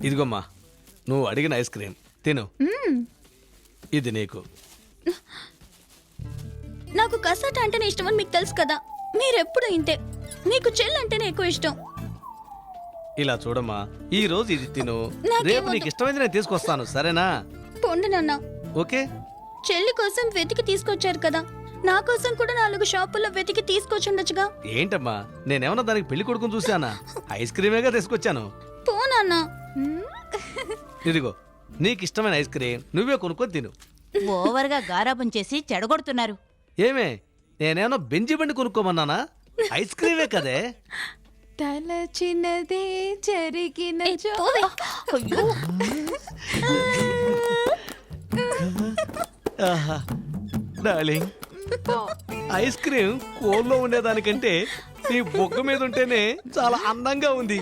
ఇదిగోమ్మా, నువ్వు అడిగిన ice cream తిను. ఇది నీకు. నాకు కసాట అంటేనే ఇష్టం అని మీకు తెలుసు కదా. మీరెప్పుడు ఇంతే. మీకు చెల్లి అంటేనే ఎక్కువ ఇష్టం. ఇలా చూడమ్మా, ఈ రోజు ఇది తిను, నాకేం రేపు వద్దు. నీకు ఇష్టమైంది నేను తీసుకొస్తాను, సరేనా? పొండి నాన్న. ఓకే. చెల్లి కోసం వెతికి తీసుకొచ్చారు కదా, నా కోసం కూడా 4 షాపుల్లో వెతికి తీసుకొచ్చుండొచ్చుగా. ఏంటమ్మా, నేనేమన్నా దానికి పెళ్లి కొడుకుని చూసానా? ఐస్ క్రీమేగా తీసుకొచ్చాను. పో నాన్న. ఇదిగో నీకు ఇష్టమైన ఐస్ క్రీమ్, నువ్వే కొనుక్కొని తిను. ఓవర్గా గారాబం చేసి చెడగొడుతున్నారు. ఏమే, నేనేమన్నా బెంజి బండి కొనుక్కోమన్నానా? ఐస్ క్రీమే కదే. తల చిన్నదే జరిగిన ఏ, పోవే. ఆహా, డార్లింగ్, ఐస్ క్రీమ్ కోల్లో ఉండేదానికంటే నీ బొగ్గ మీద ఉంటేనే చాలా అందంగా ఉంది.